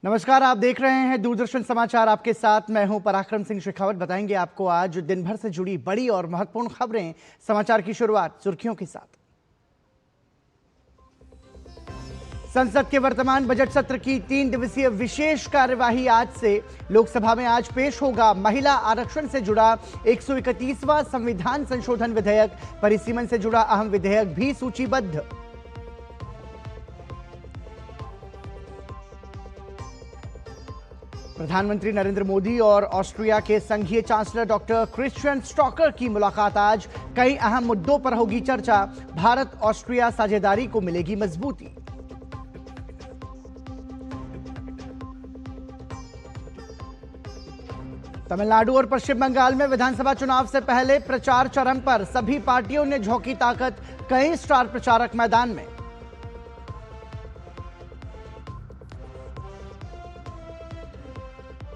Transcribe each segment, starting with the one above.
नमस्कार, आप देख रहे हैं दूरदर्शन समाचार। आपके साथ मैं हूं पराक्रम सिंह शेखावत। बताएंगे आपको आज दिन भर से जुड़ी बड़ी और महत्वपूर्ण खबरें। समाचार की शुरुआत सुर्खियों के साथ। संसद के वर्तमान बजट सत्र की 3 दिवसीय विशेष कार्यवाही आज से। लोकसभा में आज पेश होगा महिला आरक्षण से जुड़ा 131वां संविधान संशोधन विधेयक। परिसीमन से जुड़ा अहम विधेयक भी सूचीबद्ध। प्रधानमंत्री नरेंद्र मोदी और ऑस्ट्रिया के संघीय चांसलर डॉक्टर क्रिश्चियन स्टॉकर की मुलाकात आज। कई अहम मुद्दों पर होगी चर्चा। भारत ऑस्ट्रिया साझेदारी को मिलेगी मजबूती। तमिलनाडु और पश्चिम बंगाल में विधानसभा चुनाव से पहले प्रचार चरम पर। सभी पार्टियों ने झोंकी ताकत। कई स्टार प्रचारक मैदान में।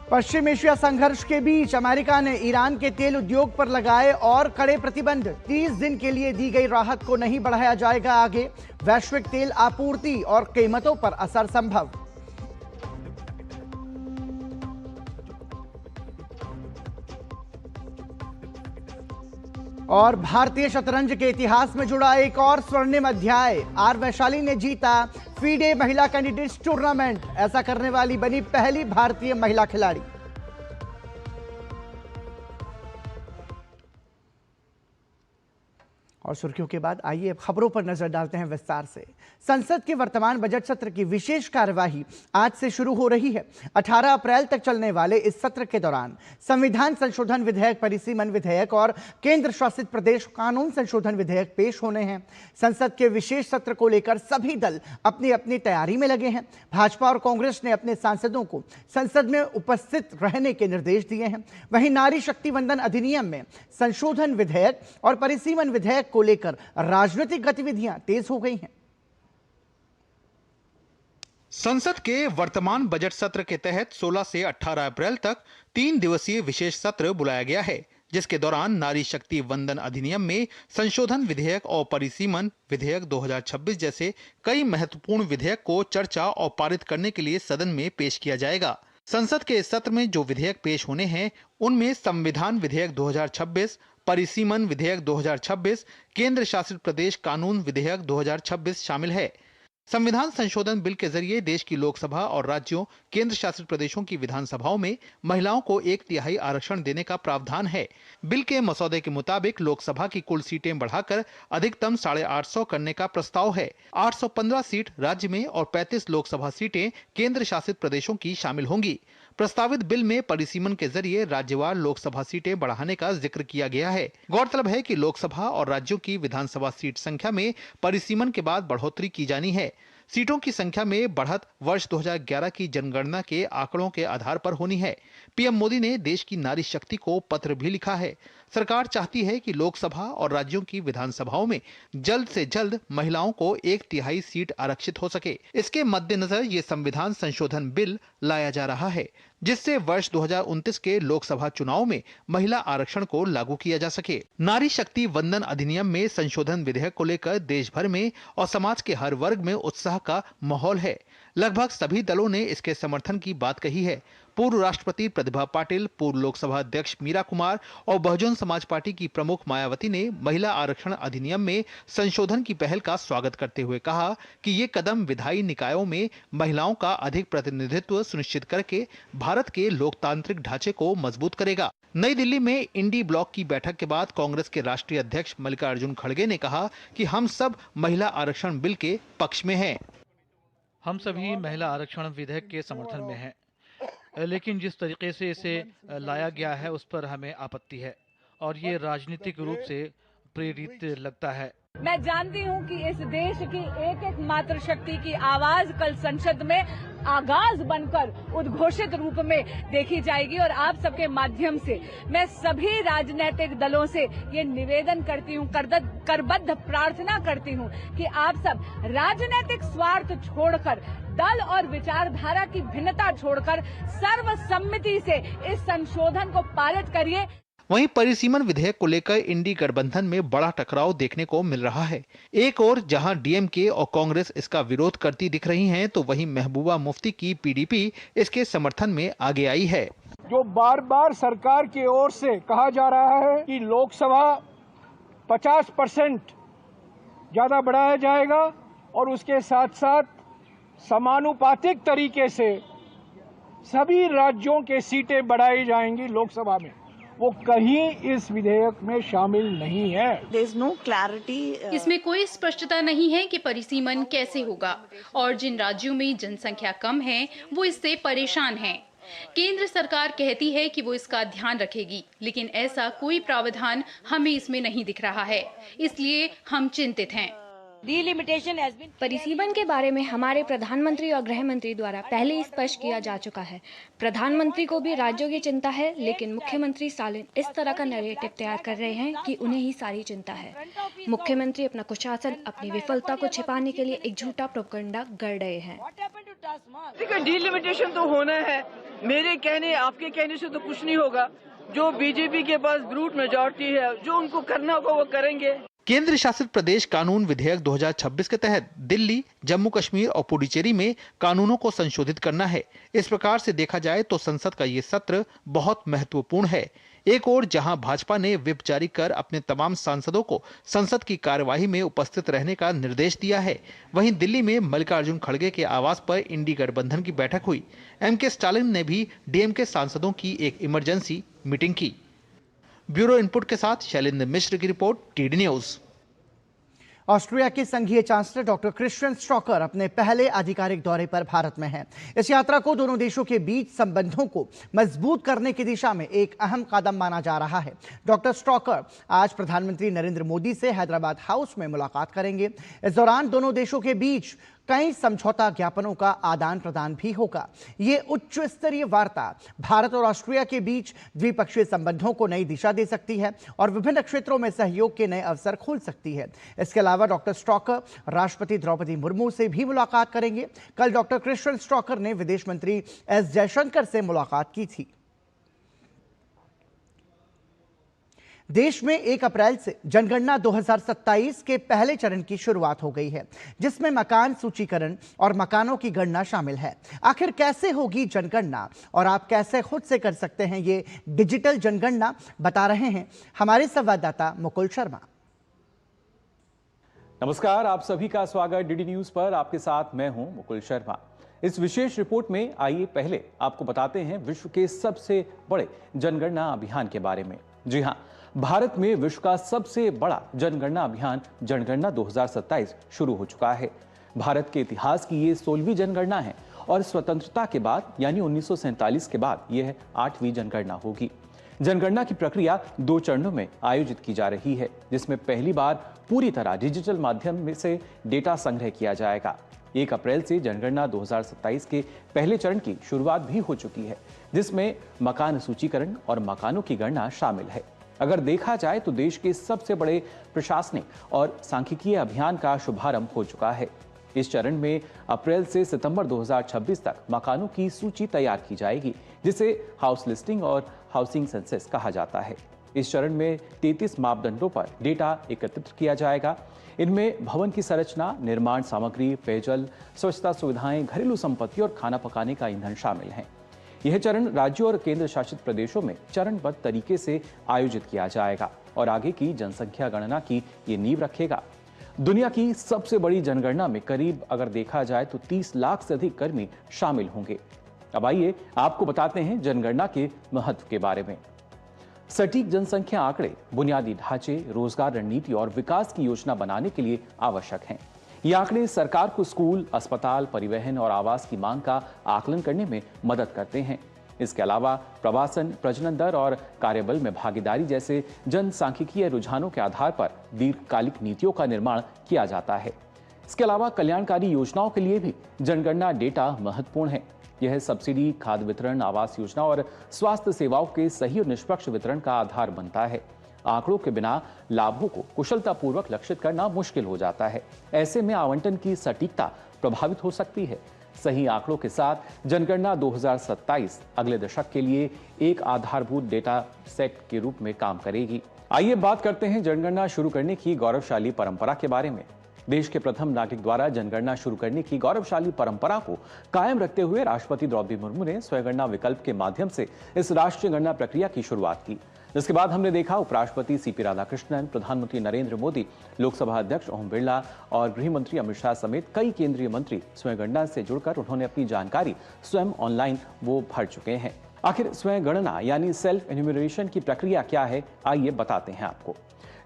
पश्चिम एशिया संघर्ष के बीच अमेरिका ने ईरान के तेल उद्योग पर लगाए और कड़े प्रतिबंध। 30 दिन के लिए दी गई राहत को नहीं बढ़ाया जाएगा आगे। वैश्विक तेल आपूर्ति और कीमतों पर असर संभव। और भारतीय शतरंज के इतिहास में जुड़ा एक और स्वर्णिम अध्याय। आर वैशाली ने जीता फीडे महिला कैंडिडेट्स टूर्नामेंट। ऐसा करने वाली बनी पहली भारतीय महिला खिलाड़ी। और सुर्खियों के बाद आइए अब खबरों पर नजर डालते हैं विस्तार से। संसद के वर्तमान बजट सत्र की विशेष कार्यवाही आज से शुरू हो रही है। 18 अप्रैल तक चलने वाले इस सत्र के दौरान संविधान संशोधन विधेयक, परिसीमन विधेयक और केंद्र शासित प्रदेश कानून संशोधन विधेयक पेश होने हैं। संसद के विशेष सत्र को लेकर सभी दल अपनी अपनी तैयारी में लगे हैं। भाजपा और कांग्रेस ने अपने सांसदों को संसद में उपस्थित रहने के निर्देश दिए हैं। वहीं नारी शक्ति वंदन अधिनियम में संशोधन विधेयक और परिसीमन विधेयक को लेकर राजनीतिक गतिविधियां तेज हो गई हैं। संसद के वर्तमान बजट सत्र के तहत 16 से 18 अप्रैल तक 3 दिवसीय विशेष सत्र बुलाया गया है, जिसके दौरान नारी शक्ति वंदन अधिनियम में संशोधन विधेयक और परिसीमन विधेयक 2026 जैसे कई महत्वपूर्ण विधेयक को चर्चा और पारित करने के लिए सदन में पेश किया जाएगा। संसद के इस सत्र में जो विधेयक पेश होने हैं उनमें संविधान विधेयक 2026, परिसीमन विधेयक 2026, केंद्र शासित प्रदेश कानून विधेयक 2026 शामिल है। संविधान संशोधन बिल के जरिए देश की लोकसभा और राज्यों, केंद्र शासित प्रदेशों की विधानसभाओं में महिलाओं को 1/3 आरक्षण देने का प्रावधान है। बिल के मसौदे के मुताबिक लोकसभा की कुल सीटें बढ़ाकर अधिकतम 850 करने का प्रस्ताव है। 815 सीट राज्य में और 35 लोकसभा सीटें केंद्र शासित प्रदेशों की शामिल होंगी। प्रस्तावित बिल में परिसीमन के जरिए राज्यवार लोकसभा सीटें बढ़ाने का जिक्र किया गया है। गौरतलब है कि लोकसभा और राज्यों की विधानसभा सीट संख्या में परिसीमन के बाद बढ़ोतरी की जानी है। सीटों की संख्या में बढ़त वर्ष 2011 की जनगणना के आंकड़ों के आधार पर होनी है। पीएम मोदी ने देश की नारी शक्ति को पत्र भी लिखा है। सरकार चाहती है कि लोकसभा और राज्यों की विधानसभाओं में जल्द से जल्द महिलाओं को 1/3 सीट आरक्षित हो सके। इसके मद्देनजर ये संविधान संशोधन बिल लाया जा रहा है, जिससे वर्ष 2029 के लोकसभा चुनाव में महिला आरक्षण को लागू किया जा सके। नारी शक्ति वंदन अधिनियम में संशोधन विधेयक को लेकर देश भर में और समाज के हर वर्ग में उत्साह का माहौल है। लगभग सभी दलों ने इसके समर्थन की बात कही है। पूर्व राष्ट्रपति प्रतिभा पाटिल, पूर्व लोकसभा अध्यक्ष मीरा कुमार और बहुजन समाज पार्टी की प्रमुख मायावती ने महिला आरक्षण अधिनियम में संशोधन की पहल का स्वागत करते हुए कहा कि ये कदम विधायी निकायों में महिलाओं का अधिक प्रतिनिधित्व सुनिश्चित करके भारत के लोकतांत्रिक ढांचे को मजबूत करेगा। नई दिल्ली में इंडी ब्लॉक की बैठक के बाद कांग्रेस के राष्ट्रीय अध्यक्ष मल्लिकार्जुन खड़गे ने कहा कि हम सब महिला आरक्षण बिल के पक्ष में हैं। हम सभी महिला आरक्षण विधेयक के समर्थन में हैं, लेकिन जिस तरीके से इसे लाया गया है उस पर हमें आपत्ति है और ये राजनीतिक रूप से प्रेरित लगता है। मैं जानती हूं कि इस देश की एक एक मात्र शक्ति की आवाज कल संसद में आगाज बनकर उद्घोषित रूप में देखी जाएगी और आप सबके माध्यम से मैं सभी राजनीतिक दलों से ये निवेदन करती हूं, करबद्ध प्रार्थना करती हूं कि आप सब राजनीतिक स्वार्थ छोड़कर, दल और विचारधारा की भिन्नता छोड़कर सर्वसम्मति से इस संशोधन को पारित करिए। वहीं परिसीमन विधेयक को लेकर इंडी गठबंधन में बड़ा टकराव देखने को मिल रहा है। एक ओर जहां डीएमके और कांग्रेस इसका विरोध करती दिख रही हैं, तो वहीं महबूबा मुफ्ती की पीडीपी इसके समर्थन में आगे आई है। जो बार बार सरकार की ओर से कहा जा रहा है कि लोकसभा 50% ज्यादा बढ़ाया जाएगा और उसके साथ साथ समानुपातिक तरीके से सभी राज्यों के सीटें बढ़ाई जाएंगी लोकसभा में, वो कहीं इस विधेयक में शामिल नहीं है। There is no clarity, इसमें कोई स्पष्टता नहीं है कि परिसीमन कैसे होगा और जिन राज्यों में जनसंख्या कम है वो इससे परेशान हैं। केंद्र सरकार कहती है कि वो इसका ध्यान रखेगी, लेकिन ऐसा कोई प्रावधान हमें इसमें नहीं दिख रहा है, इसलिए हम चिंतित हैं। परिसीमन के बारे में हमारे प्रधानमंत्री और गृह मंत्री द्वारा पहले ही स्पष्ट किया जा चुका है। प्रधानमंत्री को भी राज्यों की चिंता है, लेकिन मुख्यमंत्री स्टालिन इस तरह का नैरेटिव तैयार कर रहे हैं कि उन्हें ही सारी चिंता है। मुख्यमंत्री अपना कुशासन, अपनी विफलता को छिपाने के लिए एक झूठा प्रोपेगेंडा गढ़ रहे हैं। डिलिमिटेशन तो होना है, मेरे कहने आपके कहने से तो कुछ नहीं होगा। जो बीजेपी के पास ब्रूट मेजॉरिटी है, जो उनको करना होगा वो करेंगे। केंद्र शासित प्रदेश कानून विधेयक 2026 के तहत दिल्ली, जम्मू कश्मीर और पुडुचेरी में कानूनों को संशोधित करना है। इस प्रकार से देखा जाए तो संसद का ये सत्र बहुत महत्वपूर्ण है। एक ओर जहां भाजपा ने व्हिप जारी कर अपने तमाम सांसदों को संसद की कार्यवाही में उपस्थित रहने का निर्देश दिया है, वहीं दिल्ली में मल्लिकार्जुन खड़गे के आवास पर इंडी गठबंधन की बैठक हुई। एमके स्टालिन ने भी डीएमके सांसदों की एक इमरजेंसी मीटिंग की। ब्यूरो इनपुट के साथ शैलेंद्र मिश्र की रिपोर्ट, टीडी न्यूज। ऑस्ट्रिया के संघीय चांसलर डॉक्टर क्रिस्टियन स्ट्रॉकर अपने पहले आधिकारिक दौरे पर भारत में हैं। इस यात्रा को दोनों देशों के बीच संबंधों को मजबूत करने की दिशा में एक अहम कदम माना जा रहा है। डॉक्टर स्ट्रॉकर आज प्रधानमंत्री नरेंद्र मोदी से हैदराबाद हाउस में मुलाकात करेंगे। इस दौरान दोनों देशों के बीच कई समझौता ज्ञापनों का आदान प्रदान भी होगा। ये उच्च स्तरीय वार्ता भारत और ऑस्ट्रिया के बीच द्विपक्षीय संबंधों को नई दिशा दे सकती है और विभिन्न क्षेत्रों में सहयोग के नए अवसर खोल सकती है। इसके अलावा डॉक्टर स्ट्रॉकर राष्ट्रपति द्रौपदी मुर्मू से भी मुलाकात करेंगे। कल डॉक्टर क्रिस्टियन स्ट्रॉकर ने विदेश मंत्री एस जयशंकर से मुलाकात की थी। देश में 1 अप्रैल से जनगणना 2027 के पहले चरण की शुरुआत हो गई है, जिसमें मकान सूचीकरण और मकानों की गणना शामिल है। आखिर कैसे होगी जनगणना और आप कैसे खुद से कर सकते हैं ये डिजिटल जनगणना, बता रहे हैं हमारे संवाददाता मुकुल शर्मा। नमस्कार, आप सभी का स्वागत डीडी न्यूज पर। आपके साथ मैं हूं मुकुल शर्मा। इस विशेष रिपोर्ट में आइए पहले आपको बताते हैं विश्व के सबसे बड़े जनगणना अभियान के बारे में। जी हां, भारत में विश्व का सबसे बड़ा जनगणना अभियान जनगणना 2027 शुरू हो चुका है। भारत के इतिहास की ये 16वीं जनगणना है और स्वतंत्रता के बाद यानी 1947 के बाद यह 8वीं जनगणना होगी। जनगणना की प्रक्रिया 2 चरणों में आयोजित की जा रही है, जिसमें पहली बार पूरी तरह डिजिटल माध्यम से डेटा संग्रह किया जाएगा। 1 अप्रैल से जनगणना 2027 के पहले चरण की शुरुआत भी हो चुकी है, जिसमें मकान सूचीकरण और मकानों की गणना शामिल है। अगर देखा जाए तो देश के सबसे बड़े प्रशासनिक और सांख्यिकीय अभियान का शुभारंभ हो चुका है। इस चरण में अप्रैल से सितंबर 2026 तक मकानों की सूची तैयार की जाएगी, जिसे हाउस लिस्टिंग और हाउसिंग सेंसस कहा जाता है। इस चरण में 33 मापदंडों पर डेटा एकत्रित किया जाएगा। इनमें भवन की संरचना, निर्माण सामग्री, पेयजल, स्वच्छता सुविधाएं, घरेलू संपत्ति और खाना पकाने का ईंधन शामिल हैं। यह चरण राज्यों और केंद्र शासित प्रदेशों में चरणबद्ध तरीके से आयोजित किया जाएगा और आगे की जनसंख्या गणना की ये नींव रखेगा। दुनिया की सबसे बड़ी जनगणना में करीब अगर देखा जाए तो 30 लाख से अधिक कर्मी शामिल होंगे। अब आइए आपको बताते हैं जनगणना के महत्व के बारे में। सटीक जनसंख्या आंकड़े बुनियादी ढांचे, रोजगार रणनीति और विकास की योजना बनाने के लिए आवश्यक हैं। ये आंकड़े सरकार को स्कूल, अस्पताल, परिवहन और आवास की मांग का आकलन करने में मदद करते हैं। इसके अलावा प्रवासन, प्रजनन दर और कार्यबल में भागीदारी जैसे जनसांख्यिकीय रुझानों के आधार पर दीर्घकालिक नीतियों का निर्माण किया जाता है। इसके अलावा कल्याणकारी योजनाओं के लिए भी जनगणना डेटा महत्वपूर्ण है। यह सब्सिडी, खाद्य वितरण, आवास योजना और स्वास्थ्य सेवाओं के सही और निष्पक्ष वितरण का आधार बनता है। आंकड़ों के बिना लाभों को कुशलतापूर्वक लक्षित करना मुश्किल हो जाता है। ऐसे में आवंटन की सटीकता प्रभावित हो सकती है। सही आंकड़ों के साथ जनगणना 2027 अगले दशक के लिए एक आधारभूत डेटा सेट के रूप में काम करेगी। आइए बात करते हैं जनगणना शुरू करने की गौरवशाली परंपरा के बारे में। देश के प्रथम नागरिक द्वारा जनगणना शुरू करने की गौरवशाली परंपरा को कायम रखते हुए राष्ट्रपति द्रौपदी मुर्मू ने स्वयंगणना विकल्प के माध्यम से इस राष्ट्रीय गणना प्रक्रिया की शुरुआत की। जिसके बाद हमने देखा उपराष्ट्रपति सीपी राधाकृष्णन, प्रधानमंत्री नरेंद्र मोदी, लोकसभा अध्यक्ष ओम बिरला और गृह मंत्री अमित शाह समेत कई केंद्रीय मंत्री स्वयंगणना से जुड़कर उन्होंने अपनी जानकारी स्वयं ऑनलाइन वो भर चुके हैं। आखिर स्वयंगणना यानी सेल्फ एन्यूमरेशन की प्रक्रिया क्या है, आइए बताते हैं आपको।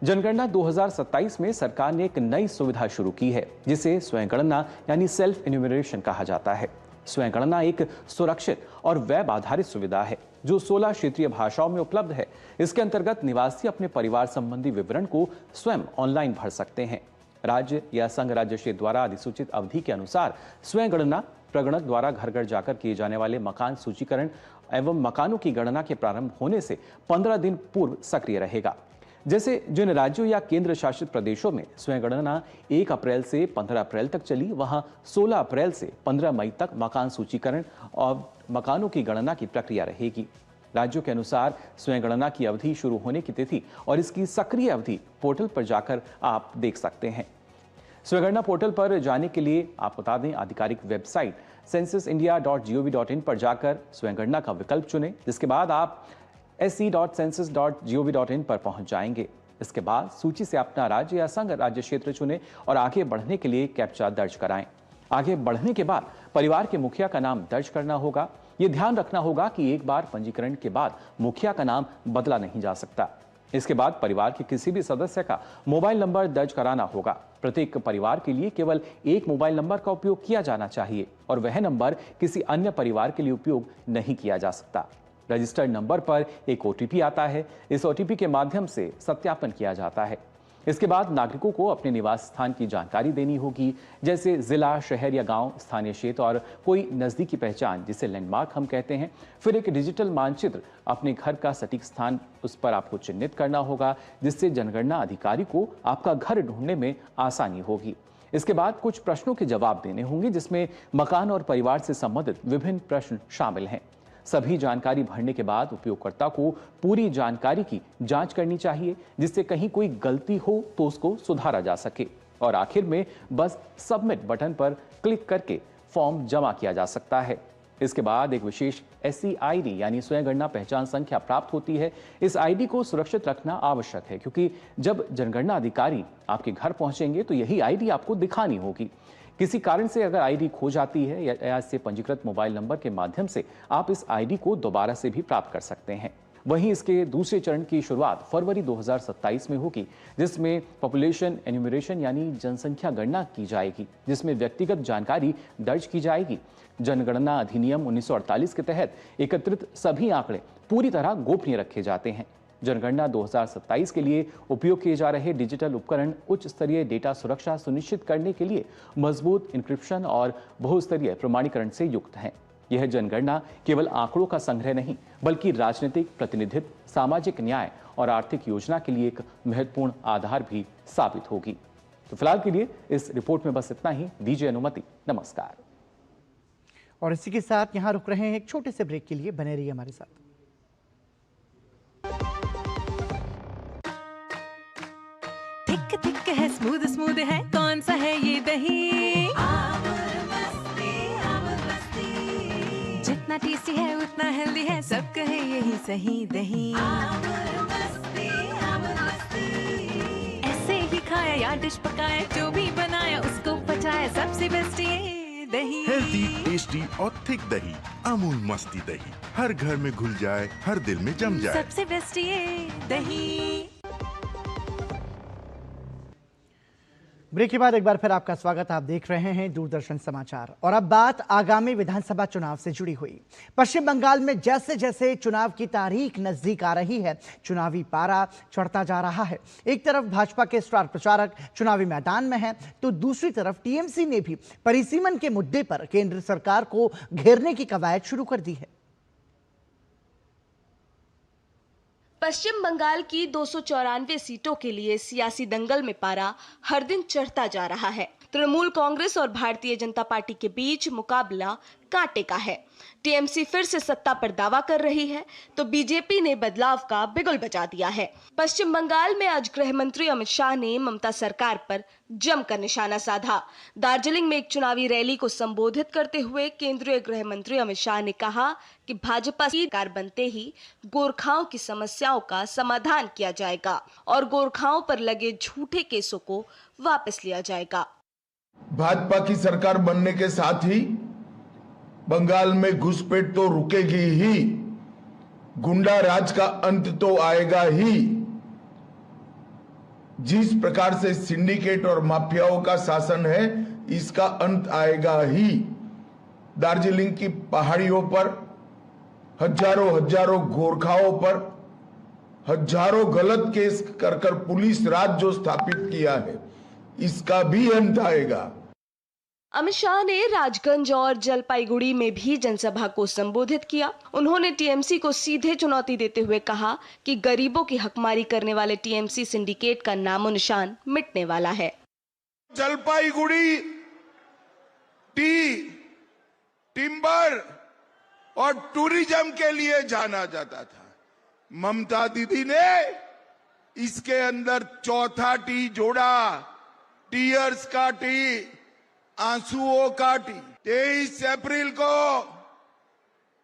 जनगणना 2027 में सरकार ने एक नई सुविधा शुरू की है जिसे स्वयंगणना यानी सेल्फ एन्यूमरेशन कहा जाता है। स्वयंगणना एक सुरक्षित और वेब आधारित सुविधा है जो 16 क्षेत्रीय भाषाओं में उपलब्ध है। इसके अंतर्गत निवासी अपने परिवार संबंधी विवरण को स्वयं ऑनलाइन भर सकते हैं। राज्य या संघ राज्य क्षेत्र द्वारा अधिसूचित अवधि के अनुसार स्वयंगणना प्रगणक द्वारा घर घर जाकर किए जाने वाले मकान सूचीकरण एवं मकानों की गणना के प्रारंभ होने से 15 दिन पूर्व सक्रिय रहेगा। जैसे जिन राज्यों या केंद्र शासित प्रदेशों में स्वयंगणना 1 अप्रैल से 15 अप्रैल तक चली, वहां 16 अप्रैल से 15 मई तक मकान सूचीकरण और मकानों की गणना की प्रक्रिया रहेगी। राज्यों के अनुसार स्वयंगणना की अवधि शुरू होने की तिथि और इसकी सक्रिय अवधि पोर्टल पर जाकर आप देख सकते हैं। स्वयंगणना पोर्टल पर जाने के लिए आप बता दें, आधिकारिक वेबसाइट censusindia.gov.in पर जाकर स्वयंगणना का विकल्प चुनें। जिसके बाद आप se.census.gov.in पर पहुंच जाएंगे। इसके बाद सूची से अपना राज्य या संघ राज्य क्षेत्र चुनें और आगे बढ़ने के लिए कैप्चा दर्ज कराएं। आगे बढ़ने के बाद परिवार के मुखिया का नाम दर्ज करना होगा। ये ध्यान रखना होगा कि एक बार पंजीकरण के बाद मुखिया का नाम बदला नहीं जा सकता। इसके बाद परिवार के किसी भी सदस्य का मोबाइल नंबर दर्ज कराना होगा। प्रत्येक परिवार के लिए केवल एक मोबाइल नंबर का उपयोग किया जाना चाहिए और वह नंबर किसी अन्य परिवार के लिए उपयोग नहीं किया जा सकता। रजिस्टर्ड नंबर पर एक OTP आता है। इस OTP के माध्यम से सत्यापन किया जाता है। इसके बाद नागरिकों को अपने निवास स्थान की जानकारी देनी होगी, जैसे जिला, शहर या गांव, स्थानीय क्षेत्र और कोई नजदीकी पहचान जिसे लैंडमार्क हम कहते हैं। फिर एक डिजिटल मानचित्र, अपने घर का सटीक स्थान उस पर आपको चिन्हित करना होगा, जिससे जनगणना अधिकारी को आपका घर ढूंढने में आसानी होगी। इसके बाद कुछ प्रश्नों के जवाब देने होंगे जिसमें मकान और परिवार से संबंधित विभिन्न प्रश्न शामिल हैं। सभी जानकारी भरने के बाद उपयोगकर्ता को पूरी जानकारी की जांच करनी चाहिए, जिससे कहीं कोई गलती हो तो उसको सुधारा जा सके। और आखिर में बस सबमिट बटन पर क्लिक करके फॉर्म जमा किया जा सकता है। इसके बाद एक विशेष SC ID यानी स्वयंगणना पहचान संख्या प्राप्त होती है। इस ID को सुरक्षित रखना आवश्यक है, क्योंकि जब जनगणना अधिकारी आपके घर पहुंचेंगे तो यही ID आपको दिखानी होगी। किसी कारण से अगर ID खो जाती है या इससे पंजीकृत मोबाइल नंबर के माध्यम से आप इस ID को दोबारा से भी प्राप्त कर सकते हैं। वहीं इसके दूसरे चरण की शुरुआत फरवरी 2027 में होगी, जिसमें पॉपुलेशन एन्यूमरेशन यानी जनसंख्या गणना की जाएगी, जिसमें व्यक्तिगत जानकारी दर्ज की जाएगी। जनगणना अधिनियम 1948 के तहत एकत्रित सभी आंकड़े पूरी तरह गोपनीय रखे जाते हैं। जनगणना 2027 के लिए उपयोग किए जा रहे डिजिटल उपकरण उच्च स्तरीय डेटा सुरक्षा सुनिश्चित करने के लिए मजबूत इंक्रिप्शन और बहुस्तरीय प्रमाणीकरण से युक्त हैं। यह जनगणना केवल आंकड़ों का संग्रह नहीं, बल्कि राजनीतिक प्रतिनिधित्व, सामाजिक न्याय और आर्थिक योजना के लिए एक महत्वपूर्ण आधार भी साबित होगी। तो फिलहाल के लिए इस रिपोर्ट में बस इतना ही। दीजिए अनुमति। नमस्कार। और इसी के साथ यहाँ रुक रहे हैं एक छोटे से ब्रेक के लिए। बने रहिए हमारे साथ। थिक थिक है, स्मूद स्मूद है, कौन सा है ये दही? जितना टेस्टी है उतना हेल्दी है, सब कहे यही सही दही। ऐसे ही खाया या डिश पकाया, जो भी बनाया उसको पचाया, सबसे बेस्ट ये दही। हेल्दी, टेस्टी और थिक दही, अमूल मस्ती दही, हर घर में घुल जाए, हर दिल में जम जाए, सबसे बेस्ट ये दही। ब्रेक के बाद एक बार फिर आपका स्वागत। आप देख रहे हैं दूरदर्शन समाचार। और अब बात आगामी विधानसभा चुनाव से जुड़ी हुई। पश्चिम बंगाल में जैसे जैसे चुनाव की तारीख नजदीक आ रही है, चुनावी पारा चढ़ता जा रहा है। एक तरफ भाजपा के स्टार प्रचारक चुनावी मैदान में हैं, तो दूसरी तरफ टीएमसी ने भी परिसीमन के मुद्दे पर केंद्र सरकार को घेरने की कवायद शुरू कर दी है। पश्चिम बंगाल की 294 सीटों के लिए सियासी दंगल में पारा हर दिन चढ़ता जा रहा है। तृणमूल कांग्रेस और भारतीय जनता पार्टी के बीच मुकाबला कांटे का है। टीएमसी फिर से सत्ता पर दावा कर रही है तो बीजेपी ने बदलाव का बिगुल बजा दिया है। पश्चिम बंगाल में आज गृह मंत्री अमित शाह ने ममता सरकार पर जमकर निशाना साधा। दार्जिलिंग में एक चुनावी रैली को संबोधित करते हुए केंद्रीय गृह मंत्री अमित शाह ने कहा कि भाजपा की सरकार बनते ही गोरखाओं की समस्याओं का समाधान किया जाएगा और गोरखाओं पर लगे झूठे केसों को वापस लिया जाएगा। भाजपा की सरकार बनने के साथ ही बंगाल में घुसपैठ तो रुकेगी ही, गुंडा राज का अंत तो आएगा ही। जिस प्रकार से सिंडिकेट और माफियाओं का शासन है, इसका अंत आएगा ही। दार्जिलिंग की पहाड़ियों पर हजारों गोरखाओं पर हजारों गलत केस कर पुलिस राज जो स्थापित किया है, इसका भी अंत आएगा। अमित शाह ने राजगंज और जलपाईगुड़ी में भी जनसभा को संबोधित किया। उन्होंने टीएमसी को सीधे चुनौती देते हुए कहा कि गरीबों की हकमारी करने वाले टीएमसी सिंडिकेट का नामो निशान मिटने वाला है। जलपाईगुड़ी टिम्बर और टूरिज्म के लिए जाना जाता था। ममता दीदी ने इसके अंदर चौथा टी जोड़ा, टीयर्स का टी, आंसुओं का टी। 23 अप्रैल को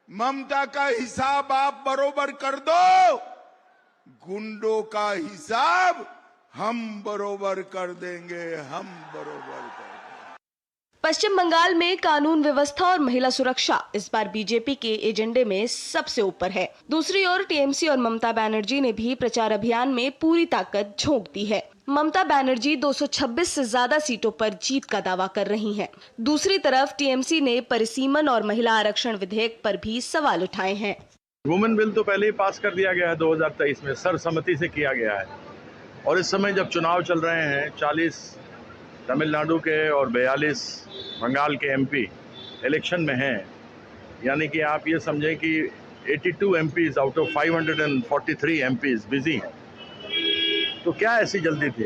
ममता का हिसाब आप बरोबर कर दो, गुंडों का हिसाब हम बरोबर कर देंगे, हम बरोबर कर देंगे। पश्चिम बंगाल में कानून व्यवस्था और महिला सुरक्षा इस बार बीजेपी के एजेंडे में सबसे ऊपर है। दूसरी ओर टीएमसी और ममता बनर्जी ने भी प्रचार अभियान में पूरी ताकत झोंक दी है। ममता बनर्जी 226 से ज्यादा सीटों पर जीत का दावा कर रही हैं। दूसरी तरफ टीएमसी ने परिसीमन और महिला आरक्षण विधेयक पर भी सवाल उठाए हैं। वुमेन बिल तो पहले ही पास कर दिया गया है 2023 में, सर्वसम्मति से किया गया है। और इस समय जब चुनाव चल रहे हैं, 40 तमिलनाडु के और 42 बंगाल के एमपी इलेक्शन में हैं, यानी कि आप ये समझें कि 82 MPs out of 543 MPs busy हैं। तो क्या ऐसी जल्दी थी?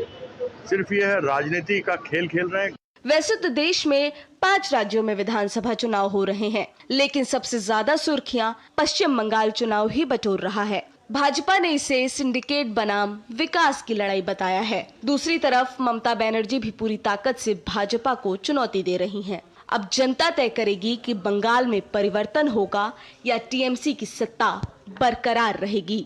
सिर्फ ये है राजनीति का खेल खेल रहे हैं। वैसे तो देश में 5 राज्यों में विधानसभा चुनाव हो रहे हैं, लेकिन सबसे ज्यादा सुर्खियां पश्चिम बंगाल चुनाव ही बटोर रहा है। भाजपा ने इसे सिंडिकेट बनाम विकास की लड़ाई बताया है। दूसरी तरफ ममता बनर्जी भी पूरी ताकत से भाजपा को चुनौती दे रही हैं। अब जनता तय करेगी कि बंगाल में परिवर्तन होगा या टीएमसी की सत्ता बरकरार रहेगी।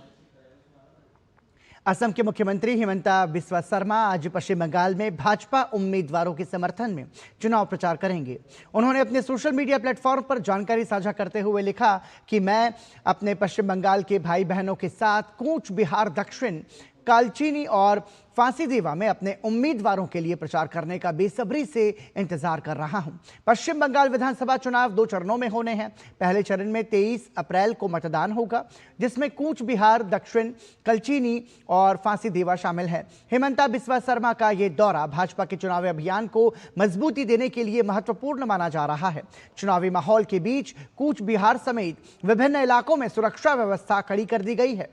असम के मुख्यमंत्री हिमंता बिस्वा शर्मा आज पश्चिम बंगाल में भाजपा उम्मीदवारों के समर्थन में चुनाव प्रचार करेंगे। उन्होंने अपने सोशल मीडिया प्लेटफॉर्म पर जानकारी साझा करते हुए लिखा कि मैं अपने पश्चिम बंगाल के भाई बहनों के साथ कूच बिहार दक्षिण कालचीनी और फांसीदेवा में अपने उम्मीदवारों के लिए प्रचार करने का बेसब्री से इंतजार कर रहा हूं। पश्चिम बंगाल विधानसभा चुनाव 2 चरणों में होने हैं। पहले चरण में 23 अप्रैल को मतदान होगा, जिसमें कूच बिहार दक्षिण कलचीनी और फांसीदेवा शामिल है। हिमंता बिस्वा शर्मा का ये दौरा भाजपा के चुनावी अभियान को मजबूती देने के लिए महत्वपूर्ण माना जा रहा है। चुनावी माहौल के बीच कूच बिहार समेत विभिन्न इलाकों में सुरक्षा व्यवस्था कड़ी कर दी गई है।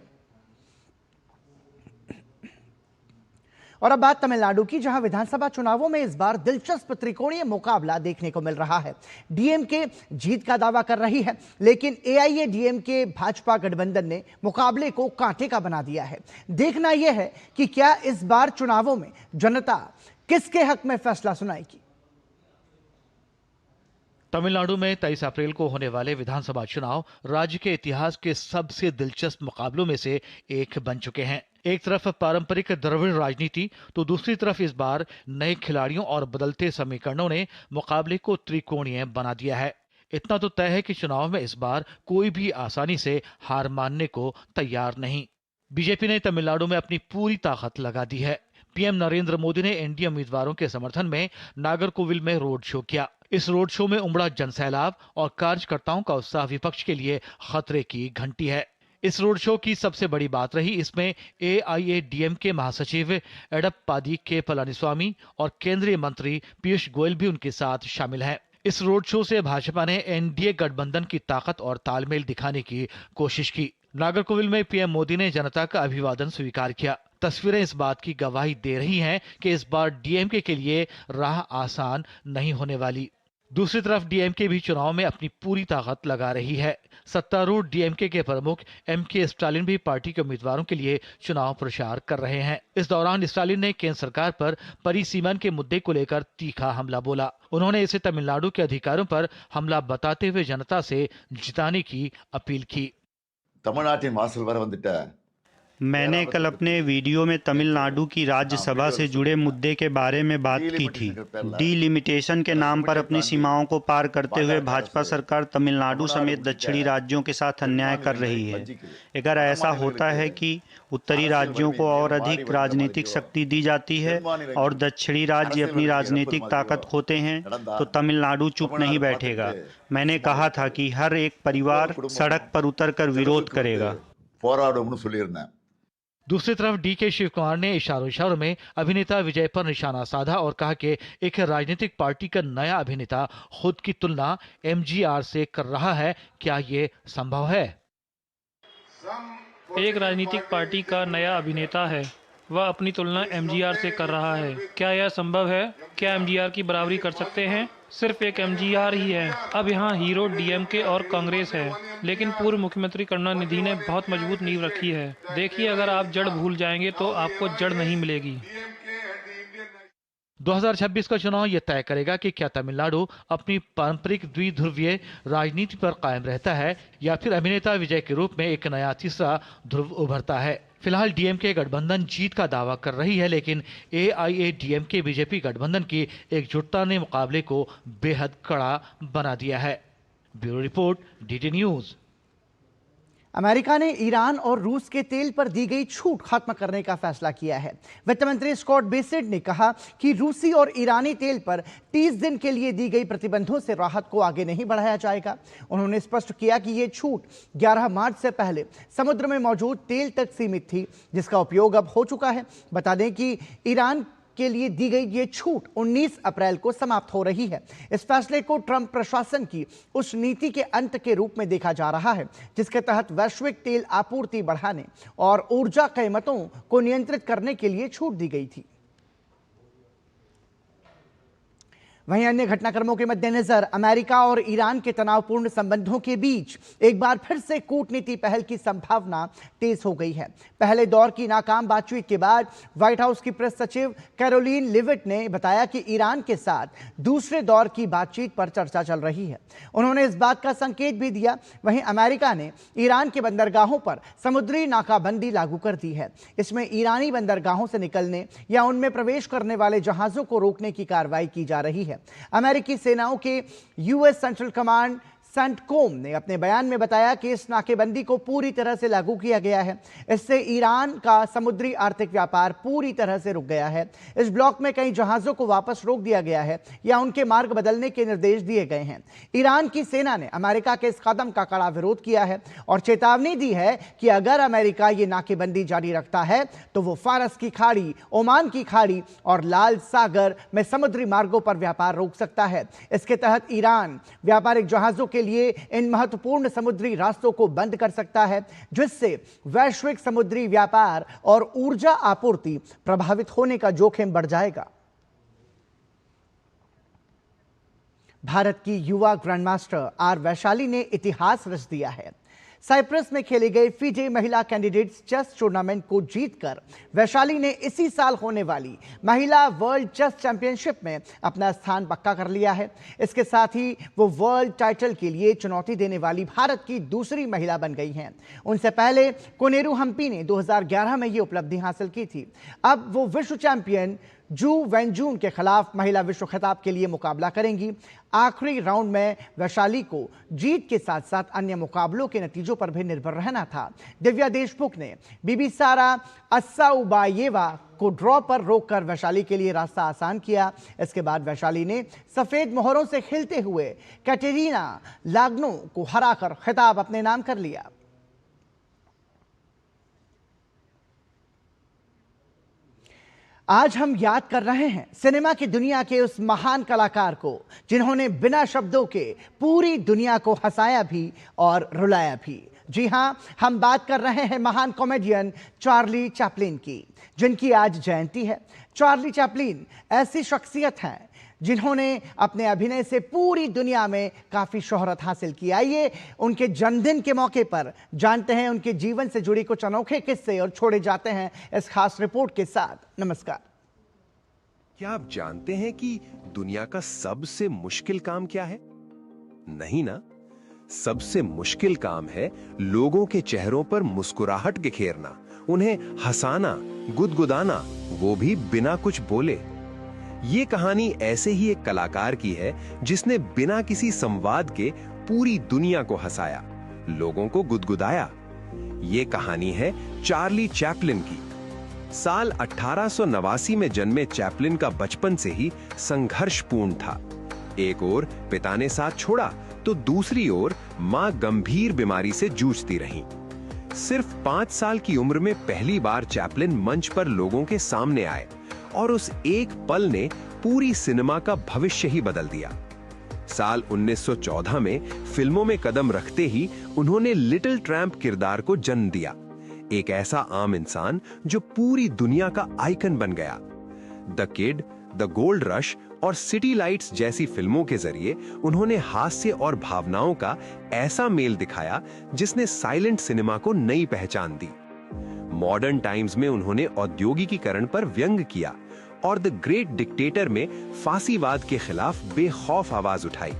और अब बात तमिलनाडु की, जहां विधानसभा चुनावों में इस बार दिलचस्प त्रिकोणीय मुकाबला देखने को मिल रहा है। डीएमके जीत का दावा कर रही है, लेकिन एआईएडीएमके भाजपा गठबंधन ने मुकाबले को कांटे का बना दिया है। देखना यह है कि क्या इस बार चुनावों में जनता किसके हक में फैसला सुनाएगी। तमिलनाडु में 23 अप्रैल को होने वाले विधानसभा चुनाव राज्य के इतिहास के सबसे दिलचस्प मुकाबलों में से एक बन चुके हैं। एक तरफ पारंपरिक द्रविड़ राजनीति तो दूसरी तरफ इस बार नए खिलाड़ियों और बदलते समीकरणों ने मुकाबले को त्रिकोणीय बना दिया है। इतना तो तय है कि चुनाव में इस बार कोई भी आसानी से हार मानने को तैयार नहीं। बीजेपी ने तमिलनाडु में अपनी पूरी ताकत लगा दी है। पीएम नरेंद्र मोदी ने एनडीए उम्मीदवारों के समर्थन में नागरकोविल में रोड शो किया। इस रोड शो में उमड़ा जनसैलाब और कार्यकर्ताओं का उत्साह विपक्ष के लिए खतरे की घंटी है। इस रोड शो की सबसे बड़ी बात रही, इसमें एआईएडीएमके महासचिव एडप्पादी के पलानीस्वामी और केंद्रीय मंत्री पीयूष गोयल भी उनके साथ शामिल हैं। इस रोड शो से भाजपा ने एनडीए गठबंधन की ताकत और तालमेल दिखाने की कोशिश की। नागरकोविल में पीएम मोदी ने जनता का अभिवादन स्वीकार किया। तस्वीरें इस बात की गवाही दे रही हैं कि इस बार डीएमके के लिए राह आसान नहीं होने वाली। दूसरी तरफ डीएमके भी चुनाव में अपनी पूरी ताकत लगा रही है। सत्तारूढ़ डीएमके के प्रमुख एमके स्टालिन भी पार्टी के उम्मीदवारों के लिए चुनाव प्रचार कर रहे हैं। इस दौरान स्टालिन ने केंद्र सरकार पर परिसीमन के मुद्दे को लेकर तीखा हमला बोला। उन्होंने इसे तमिलनाडु के अधिकारियों पर हमला बताते हुए जनता से जिताने की अपील की। तमिलनाडु वासल वर वंदिट्ट मैंने कल अपने वीडियो में तमिलनाडु की राज्यसभा से जुड़े मुद्दे के बारे में बात की थी। डीलिमिटेशन के नाम पर अपनी सीमाओं को पार करते हुए भाजपा सरकार तमिलनाडु समेत दक्षिणी राज्यों के साथ अन्याय कर रही है। अगर ऐसा होता है कि उत्तरी राज्यों को और अधिक राजनीतिक शक्ति दी जाती है और दक्षिणी राज्य अपनी राजनीतिक ताकत खोते हैं तो तमिलनाडु चुप नहीं बैठेगा। मैंने कहा था कि हर एक परिवार सड़क पर उतरकर विरोध करेगा। दूसरी तरफ डीके शिव कुमार ने इशारों में अभिनेता विजय पर निशाना साधा और कहा कि एक राजनीतिक पार्टी का नया अभिनेता खुद की तुलना एमजीआर से कर रहा है। क्या ये संभव है? एक राजनीतिक पार्टी का नया अभिनेता है, वह अपनी तुलना एमजीआर से कर रहा है। क्या यह संभव है? क्या एमजीआर की बराबरी कर सकते हैं? सिर्फ एक एमजीआर ही है। अब यहाँ हीरो डीएमके और कांग्रेस है, लेकिन पूर्व मुख्यमंत्री करुणानिधि ने बहुत मजबूत नींव रखी है। देखिए, अगर आप जड़ भूल जाएंगे तो आपको जड़ नहीं मिलेगी। 2026 का चुनाव यह तय करेगा कि क्या तमिलनाडु अपनी पारंपरिक द्विध्रुवीय राजनीति पर कायम रहता है या फिर अभिनेता विजय के रूप में एक नया तीसरा ध्रुव उभरता है। फिलहाल डीएमके गठबंधन जीत का दावा कर रही है, लेकिन एआईएडीएमके बीजेपी गठबंधन की एकजुटता ने मुकाबले को बेहद कड़ा बना दिया है। Bureau report, DD news. America ने ईरान और रूस के तेल पर दी गई छूट खत्म करने का फैसला किया है। वित्त मंत्री स्कॉट बेसेंट ने कहा कि रूसी और ईरानी तेल पर 30 दिन के लिए दी गई प्रतिबंधों से राहत को आगे नहीं बढ़ाया जाएगा। उन्होंने स्पष्ट किया कि ये छूट 11 मार्च से पहले समुद्र में मौजूद तेल तक सीमित थी, जिसका उपयोग अब हो चुका है। बता दें कि ईरान के लिए दी गई ये छूट 19 अप्रैल को समाप्त हो रही है। इस फैसले को ट्रंप प्रशासन की उस नीति के अंत के रूप में देखा जा रहा है जिसके तहत वैश्विक तेल आपूर्ति बढ़ाने और ऊर्जा कीमतों को नियंत्रित करने के लिए छूट दी गई थी। वहीं अन्य घटनाक्रमों के मद्देनजर अमेरिका और ईरान के तनावपूर्ण संबंधों के बीच एक बार फिर से कूटनीति पहल की संभावना तेज हो गई है। पहले दौर की नाकाम बातचीत के बाद व्हाइट हाउस की प्रेस सचिव कैरोलिन लिविट ने बताया कि ईरान के साथ दूसरे दौर की बातचीत पर चर्चा चल रही है। उन्होंने इस बात का संकेत भी दिया। वहीं अमेरिका ने ईरान के बंदरगाहों पर समुद्री नाकाबंदी लागू कर दी है। इसमें ईरानी बंदरगाहों से निकलने या उनमें प्रवेश करने वाले जहाजों को रोकने की कार्रवाई की जा रही है। अमेरिकी सेनाओं के यूएस सेंट्रल कमांड सेंटकॉम ने अपने बयान में बताया कि इस नाकेबंदी को पूरी तरह से लागू किया गया है। इससे ईरान का समुद्री आर्थिक व्यापार पूरी तरह से रुक गया है। इस ब्लॉक में कई जहाजों को वापस रोक दिया गया है या उनके मार्ग बदलने के निर्देश दिए गए हैं। ईरान की सेना ने अमेरिका के इस कदम का कड़ा विरोध किया है और चेतावनी दी है कि अगर अमेरिका ये नाकेबंदी जारी रखता है तो वो फारस की खाड़ी, ओमान की खाड़ी और लाल सागर में समुद्री मार्गों पर व्यापार रोक सकता है। इसके तहत ईरान व्यापारिक जहाजों के लिए इन महत्वपूर्ण समुद्री रास्तों को बंद कर सकता है, जिससे वैश्विक समुद्री व्यापार और ऊर्जा आपूर्ति प्रभावित होने का जोखिम बढ़ जाएगा। भारत की युवा ग्रैंडमास्टर आर वैशाली ने इतिहास रच दिया है। साइप्रस में खेले गए फीजे महिला कैंडिडेट्स चेस टूर्नामेंट को जीतकर वैशाली ने इसी साल होने वाली महिला वर्ल्ड चेस चैंपियनशिप में अपना स्थान पक्का कर लिया है। इसके साथ ही वो वर्ल्ड टाइटल के लिए चुनौती देने वाली भारत की दूसरी महिला बन गई हैं। उनसे पहले कोनेरू हम्पी ने 2011 में ये उपलब्धि हासिल की थी। अब वो विश्व चैंपियन जू वेनजून के खिलाफ महिला विश्व खिताब के लिए मुकाबला करेंगी। आखिरी राउंड में वैशाली को जीत के साथ साथ अन्य मुकाबलों के नतीजों पर भी निर्भर रहना था। दिव्या देशमुख ने बिबिसारा अस्साउबायेवा को ड्रॉ पर रोककर वैशाली के लिए रास्ता आसान किया। इसके बाद वैशाली ने सफेद मोहरों से खिलते हुए कैटेरिना लाग्नो को हराकर खिताब अपने नाम कर लिया। आज हम याद कर रहे हैं सिनेमा की दुनिया के उस महान कलाकार को जिन्होंने बिना शब्दों के पूरी दुनिया को हंसाया भी और रुलाया भी। जी हां, हम बात कर रहे हैं महान कॉमेडियन चार्ली चैपलिन की, जिनकी आज जयंती है। चार्ली चैपलिन ऐसी शख्सियत हैं जिन्होंने अपने अभिनय से पूरी दुनिया में काफ़ी शोहरत हासिल की। आइए उनके जन्मदिन के मौके पर जानते हैं उनके जीवन से जुड़ी कुछ अनोखे किस्से और छोड़े जाते हैं इस खास रिपोर्ट के साथ। नमस्कार। क्या आप जानते हैं कि दुनिया का सबसे मुश्किल काम क्या है? नहीं ना, सबसे मुश्किल काम है लोगों के चेहरों पर मुस्कुराहट बिखेरना, उन्हें हंसाना, गुदगुदाना, वो भी बिना कुछ बोले। ये कहानी ऐसे ही एक कलाकार की है जिसने बिना किसी संवाद के पूरी दुनिया को हंसाया, लोगों को गुदगुदाया। ये कहानी है चार्ली चैपलिन की। साल 1889 में जन्मे चैपलिन का बचपन से ही संघर्षपूर्ण था। एक ओर पिता ने साथ छोड़ा तो दूसरी ओर मां गंभीर बीमारी से जूझती रहीं। सिर्फ 5 साल की उम्र में पहली बार चैपलिन मंच पर लोगों के सामने आए और उस एक पल ने पूरी सिनेमा का भविष्य ही बदल दिया। साल 1914 में फिल्मों में कदम रखते ही उन्होंने लिटिल ट्रैम्प किरदार को जन्म दिया, एक ऐसा आम इंसान जो पूरी दुनिया का आइकन बन गया। The kid, the gold rush और सिटी लाइट्स जैसी फिल्मों के जरिए उन्होंने हास्य और भावनाओं का ऐसा मेल दिखाया जिसने साइलेंट सिनेमा को नई पहचान दी। मॉडर्न टाइम्स में उन्होंने औद्योगिकीकरण पर व्यंग किया और द ग्रेट डिक्टेटर में फांसीवाद के खिलाफ बेखौफ आवाज उठाई।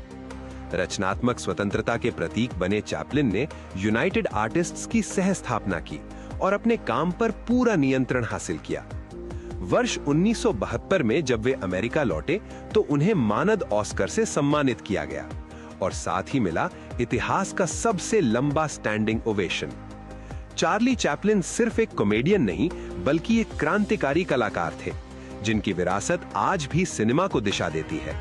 रचनात्मक स्वतंत्रता के प्रतीक बने चैपलिन ने यूनाइटेड आर्टिस्ट्स की सह स्थापना की और अपने काम पर पूरा नियंत्रण हासिल किया। वर्ष 1972 में जब वे अमेरिका लौटे तो उन्हें मानद ऑस्कर से सम्मानित किया गया और साथ ही मिला इतिहास का सबसे लंबा स्टैंडिंग ओवेशन। चार्ली चैपलिन सिर्फ एक कॉमेडियन नहीं बल्कि एक क्रांतिकारी कलाकार थे जिनकी विरासत आज भी सिनेमा को दिशा देती है।